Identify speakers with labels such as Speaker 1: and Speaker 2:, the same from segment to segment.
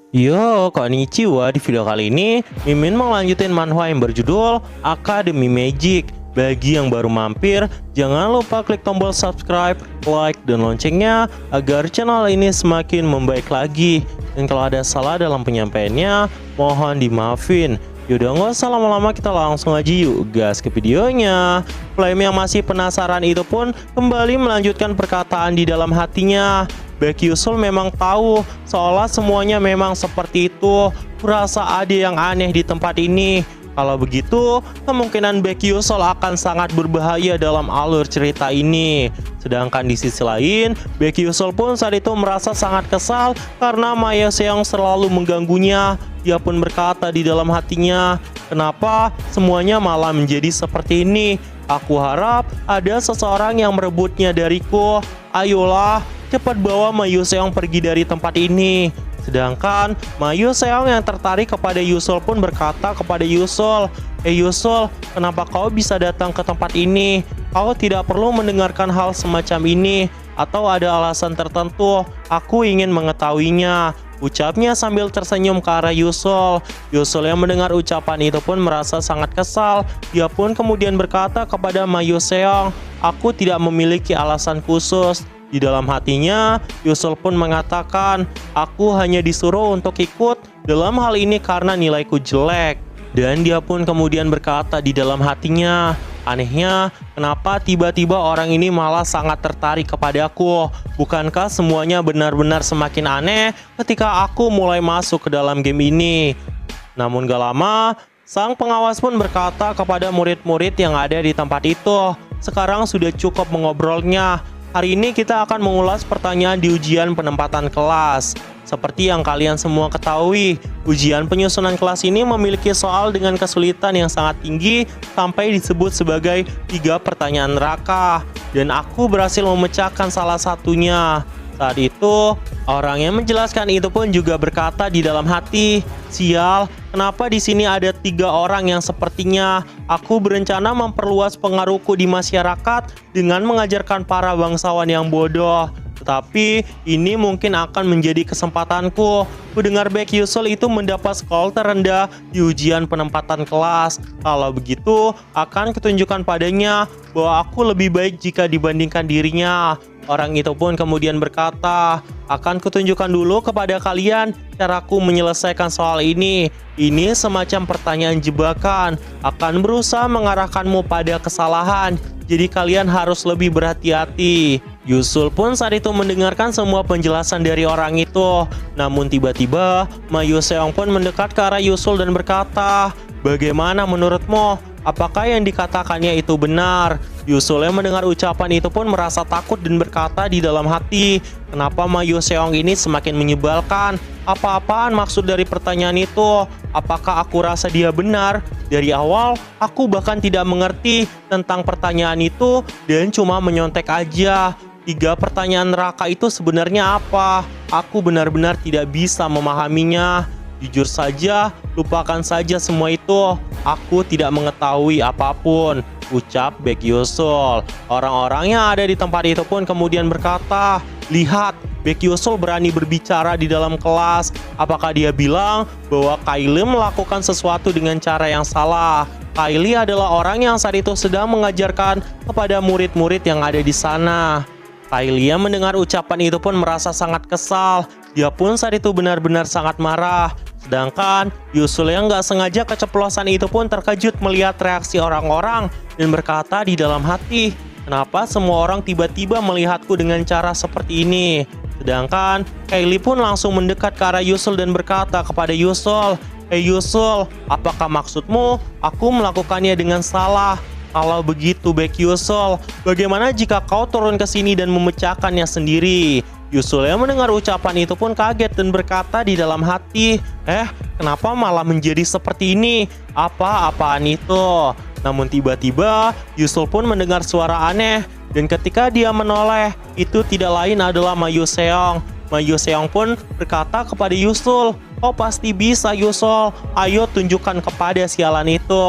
Speaker 1: Yo, konnichiwa. Di video kali ini, Mimin mau lanjutin manhwa yang berjudul Academy Magic. Bagi yang baru mampir, jangan lupa klik tombol subscribe, like, dan loncengnya agar channel ini semakin membaik lagi. Dan kalau ada salah dalam penyampaiannya, mohon dimaafin. Yaudah, nggak usah lama-lama, kita langsung aja yuk gas ke videonya. Flame yang masih penasaran itu pun kembali melanjutkan perkataan di dalam hatinya. Baekhyusul memang tahu, seolah semuanya memang seperti itu. Kurasa ada yang aneh di tempat ini. Kalau begitu, kemungkinan Baekhyusul akan sangat berbahaya dalam alur cerita ini. Sedangkan di sisi lain, Baekhyusul pun saat itu merasa sangat kesal karena Ma Yoseong selalu mengganggunya. Dia pun berkata di dalam hatinya, kenapa semuanya malah menjadi seperti ini? Aku harap ada seseorang yang merebutnya dariku. Ayolah, cepat bawa Ma Yoseong pergi dari tempat ini. Sedangkan Ma Yoseong yang tertarik kepada Yusul pun berkata kepada Yusul, Yusul, kenapa kau bisa datang ke tempat ini? Kau tidak perlu mendengarkan hal semacam ini. Atau ada alasan tertentu? Aku ingin mengetahuinya. Ucapnya sambil tersenyum ke arah Yusul. Yusul yang mendengar ucapan itu pun merasa sangat kesal. Dia pun kemudian berkata kepada Ma Yoseong, aku tidak memiliki alasan khusus. Di dalam hatinya, Yusul pun mengatakan, aku hanya disuruh untuk ikut dalam hal ini karena nilaiku jelek. Dan dia pun kemudian berkata di dalam hatinya, anehnya, kenapa tiba-tiba orang ini malah sangat tertarik kepadaku? Bukankah semuanya benar-benar semakin aneh ketika aku mulai masuk ke dalam game ini? Namun gak lama, sang pengawas pun berkata kepada murid-murid yang ada di tempat itu, sekarang sudah cukup mengobrolnya. Hari ini kita akan mengulas pertanyaan di ujian penempatan kelas. Seperti yang kalian semua ketahui, ujian penyusunan kelas ini memiliki soal dengan kesulitan yang sangat tinggi sampai disebut sebagai 3 pertanyaan neraka. Dan aku berhasil memecahkan salah satunya. Saat itu, orang yang menjelaskan itu pun juga berkata di dalam hati, sial, kenapa di sini ada 3 orang yang sepertinya? Aku berencana memperluas pengaruhku di masyarakat dengan mengajarkan para bangsawan yang bodoh. Tetapi ini mungkin akan menjadi kesempatanku. Kudengar Baekhyusul itu mendapat skor terendah di ujian penempatan kelas. Kalau begitu, akan kutunjukkan padanya bahwa aku lebih baik jika dibandingkan dirinya. Orang itu pun kemudian berkata, akan kutunjukkan dulu kepada kalian caraku menyelesaikan soal ini. Ini semacam pertanyaan jebakan, akan berusaha mengarahkanmu pada kesalahan. Jadi kalian harus lebih berhati-hati. Yusul pun saat itu mendengarkan semua penjelasan dari orang itu. Namun tiba-tiba, Ma Yoseong pun mendekat ke arah Yusul dan berkata, bagaimana menurutmu? Apakah yang dikatakannya itu benar? Yusul yang mendengar ucapan itu pun merasa takut dan berkata di dalam hati, kenapa Ma Yoseong ini semakin menyebalkan? Apa-apaan maksud dari pertanyaan itu? Apakah aku rasa dia benar? Dari awal, aku bahkan tidak mengerti tentang pertanyaan itu dan cuma menyontek aja. 3 pertanyaan neraka itu sebenarnya apa? Aku benar-benar tidak bisa memahaminya. Jujur saja, lupakan saja semua itu. Aku tidak mengetahui apapun, ucap Baekhyusul. Orang-orang yang ada di tempat itu pun kemudian berkata, lihat, Baekhyusul berani berbicara di dalam kelas. Apakah dia bilang bahwa Kylie melakukan sesuatu dengan cara yang salah? Kylie adalah orang yang saat itu sedang mengajarkan kepada murid-murid yang ada di sana. Kylie yang mendengar ucapan itu pun merasa sangat kesal. Dia pun saat itu benar-benar sangat marah. Sedangkan Yusul yang gak sengaja keceplosan itu pun terkejut melihat reaksi orang-orang dan berkata di dalam hati, kenapa semua orang tiba-tiba melihatku dengan cara seperti ini? Sedangkan Kylie pun langsung mendekat ke arah Yusul dan berkata kepada Yusul, Yusul, apakah maksudmu aku melakukannya dengan salah? Kalau begitu Baekhyusul, bagaimana jika kau turun ke sini dan memecahkannya sendiri? Yusul yang mendengar ucapan itu pun kaget dan berkata di dalam hati, kenapa malah menjadi seperti ini? Apa-apaan itu? Namun tiba-tiba Yusul pun mendengar suara aneh dan ketika dia menoleh, itu tidak lain adalah Ma Yoseong. Ma Yoseong pun berkata kepada Yusul, kau pasti bisa Yusul, ayo tunjukkan kepada sialan itu.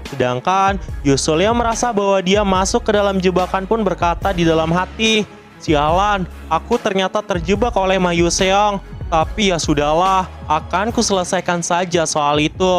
Speaker 1: Sedangkan Yusul yang merasa bahwa dia masuk ke dalam jebakan pun berkata di dalam hati, sialan, aku ternyata terjebak oleh Ma Yoseong. Tapi ya sudahlah, akan kuselesaikan saja soal itu,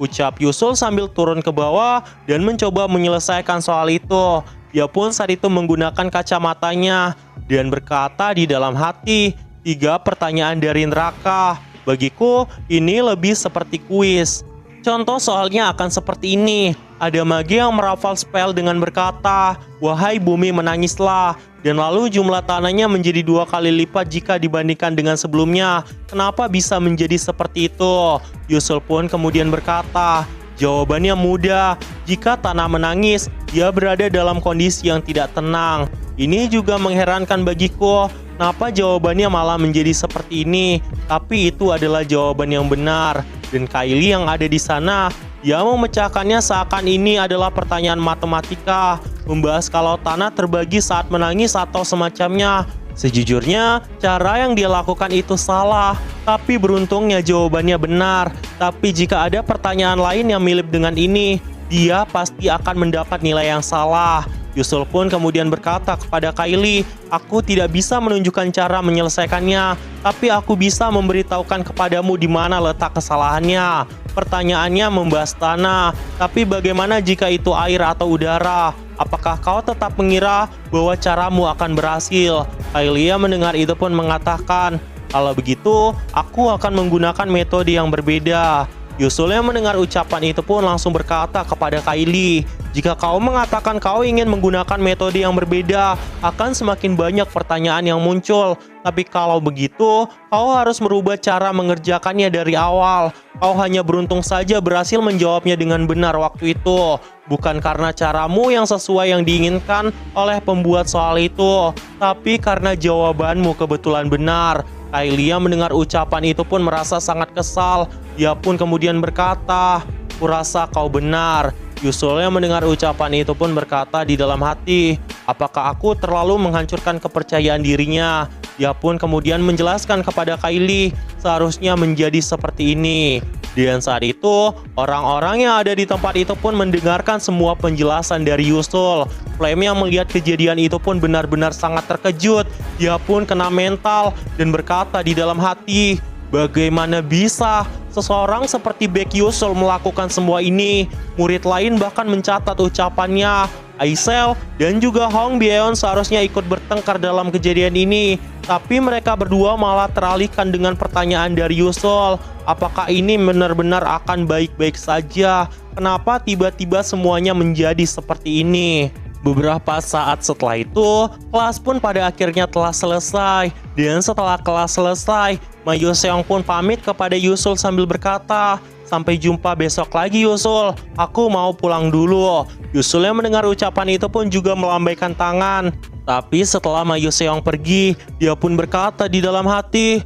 Speaker 1: ucap Yusul sambil turun ke bawah dan mencoba menyelesaikan soal itu. Dia pun saat itu menggunakan kacamatanya dan berkata di dalam hati, 3 pertanyaan dari neraka. Bagiku, ini lebih seperti kuis. Contoh soalnya akan seperti ini. Ada magi yang merafal spell dengan berkata, "Wahai bumi menangislah." Dan lalu jumlah tanahnya menjadi 2 kali lipat jika dibandingkan dengan sebelumnya. Kenapa bisa menjadi seperti itu? Yusul pun kemudian berkata, jawabannya mudah. Jika tanah menangis, dia berada dalam kondisi yang tidak tenang. Ini juga mengherankan bagiku. Kenapa jawabannya malah menjadi seperti ini? Tapi itu adalah jawaban yang benar. Dan Kylie yang ada di sana, dia memecahkannya seakan ini adalah pertanyaan matematika. Membahas kalau tanah terbagi saat menangis atau semacamnya. Sejujurnya, cara yang dia lakukan itu salah. Tapi beruntungnya jawabannya benar. Tapi jika ada pertanyaan lain yang mirip dengan ini, dia pasti akan mendapat nilai yang salah. Yusul pun kemudian berkata kepada Kylie, "Aku tidak bisa menunjukkan cara menyelesaikannya, tapi aku bisa memberitahukan kepadamu di mana letak kesalahannya." Pertanyaannya membahas tanah, tapi bagaimana jika itu air atau udara? Apakah kau tetap mengira bahwa caramu akan berhasil? Kylie mendengar itu pun mengatakan, "Kalau begitu, aku akan menggunakan metode yang berbeda." Yusul yang mendengar ucapan itu pun langsung berkata kepada Kylie, "Jika kau mengatakan kau ingin menggunakan metode yang berbeda, akan semakin banyak pertanyaan yang muncul. Tapi kalau begitu, kau harus merubah cara mengerjakannya dari awal. Kau hanya beruntung saja berhasil menjawabnya dengan benar waktu itu. Bukan karena caramu yang sesuai yang diinginkan oleh pembuat soal itu, tapi karena jawabanmu kebetulan benar." Kylie mendengar ucapan itu pun merasa sangat kesal. Dia pun kemudian berkata, "Kurasa kau benar." Yusul yang mendengar ucapan itu pun berkata di dalam hati, "Apakah aku terlalu menghancurkan kepercayaan dirinya?" Dia pun kemudian menjelaskan kepada Kylie, seharusnya menjadi seperti ini. Dan saat itu, orang-orang yang ada di tempat itu pun mendengarkan semua penjelasan dari Yusul. Flame yang melihat kejadian itu pun benar-benar sangat terkejut. Dia pun kena mental dan berkata di dalam hati, bagaimana bisa seseorang seperti Baek Yusul melakukan semua ini? Murid lain bahkan mencatat ucapannya. Aisel dan juga Hong Byeon seharusnya ikut bertengkar dalam kejadian ini. Tapi mereka berdua malah teralihkan dengan pertanyaan dari Yusul. Apakah ini benar-benar akan baik-baik saja? Kenapa tiba-tiba semuanya menjadi seperti ini? Beberapa saat setelah itu, kelas pun pada akhirnya telah selesai. Dan setelah kelas selesai, Ma Yoseong pun pamit kepada Yusul sambil berkata, "Sampai jumpa besok lagi Yusul, aku mau pulang dulu." Yusul yang mendengar ucapan itu pun juga melambaikan tangan. Tapi setelah Ma Yoseong pergi, dia pun berkata di dalam hati,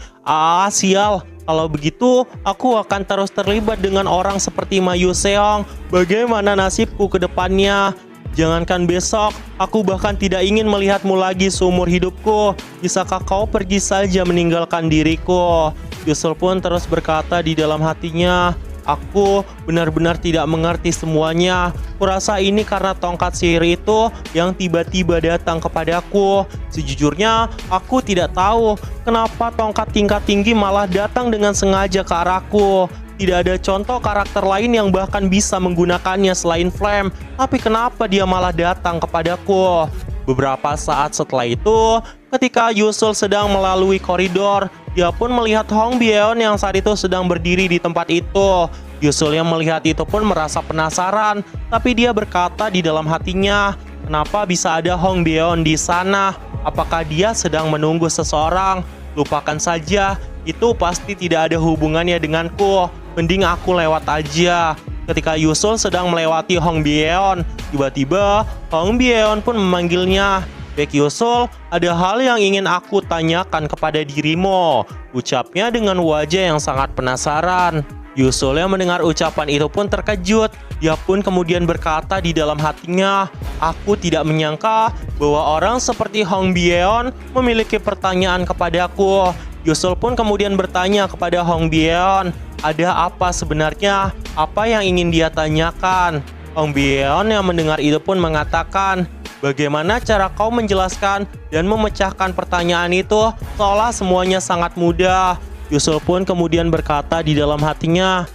Speaker 1: sial. Kalau begitu, aku akan terus terlibat dengan orang seperti Ma Yoseong. Bagaimana nasibku ke depannya? Jangankan besok, aku bahkan tidak ingin melihatmu lagi seumur hidupku. Bisakah kau pergi saja meninggalkan diriku? Yusul pun terus berkata di dalam hatinya, "Aku benar-benar tidak mengerti semuanya. Kurasa ini karena tongkat sihir itu yang tiba-tiba datang kepadaku. Sejujurnya, aku tidak tahu kenapa tongkat tingkat tinggi malah datang dengan sengaja ke arahku. Tidak ada contoh karakter lain yang bahkan bisa menggunakannya selain Flame. Tapi kenapa dia malah datang kepadaku?" Beberapa saat setelah itu, ketika Yusul sedang melalui koridor, dia pun melihat Hong Byeon yang saat itu sedang berdiri di tempat itu. Yusul yang melihat itu pun merasa penasaran, tapi dia berkata di dalam hatinya, "Kenapa bisa ada Hong Byeon di sana? Apakah dia sedang menunggu seseorang? Lupakan saja, itu pasti tidak ada hubungannya denganku. Mending aku lewat aja." Ketika Yusul sedang melewati Hong Byeon, tiba-tiba Hong Byeon pun memanggilnya. "Baek Yusul, ada hal yang ingin aku tanyakan kepada dirimu," ucapnya dengan wajah yang sangat penasaran. Yusul yang mendengar ucapan itu pun terkejut. Dia pun kemudian berkata di dalam hatinya, "Aku tidak menyangka bahwa orang seperti Hong Byeon memiliki pertanyaan kepadaku." Yusul pun kemudian bertanya kepada Hong Byeon, ada apa sebenarnya? Apa yang ingin dia tanyakan? Hong Byeon yang mendengar itu pun mengatakan, "Bagaimana cara kau menjelaskan dan memecahkan pertanyaan itu seolah semuanya sangat mudah?" Yusul pun kemudian berkata di dalam hatinya,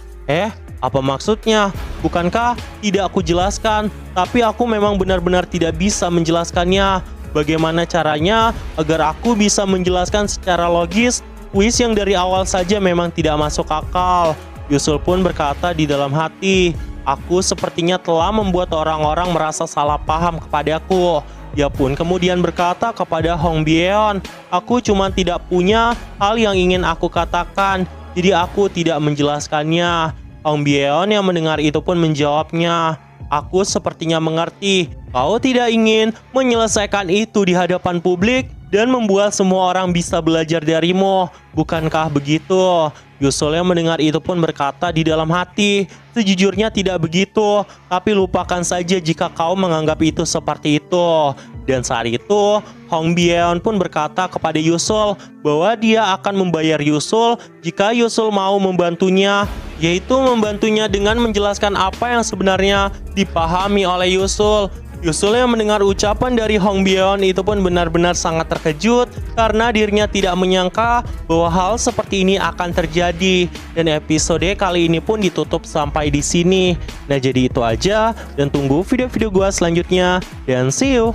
Speaker 1: apa maksudnya? Bukankah tidak aku jelaskan? Tapi aku memang benar-benar tidak bisa menjelaskannya. Bagaimana caranya agar aku bisa menjelaskan secara logis kuis yang dari awal saja memang tidak masuk akal? Yusul pun berkata di dalam hati, aku sepertinya telah membuat orang-orang merasa salah paham kepadaku. Dia pun kemudian berkata kepada Hong Byeon, aku cuma tidak punya hal yang ingin aku katakan, jadi aku tidak menjelaskannya. Hong Byeon yang mendengar itu pun menjawabnya, aku sepertinya mengerti. Kau tidak ingin menyelesaikan itu di hadapan publik dan membuat semua orang bisa belajar darimu, bukankah begitu? Yusul yang mendengar itu pun berkata di dalam hati, sejujurnya tidak begitu, tapi lupakan saja jika kau menganggap itu seperti itu. Dan saat itu, Hong Byeon pun berkata kepada Yusul bahwa dia akan membayar Yusul jika Yusul mau membantunya, yaitu membantunya dengan menjelaskan apa yang sebenarnya dipahami oleh Yusul. Yusul yang mendengar ucapan dari Hong Byeon itu pun benar-benar sangat terkejut karena dirinya tidak menyangka bahwa hal seperti ini akan terjadi. Dan episode kali ini pun ditutup sampai di sini. Nah, jadi itu aja dan tunggu video-video gua selanjutnya dan see you.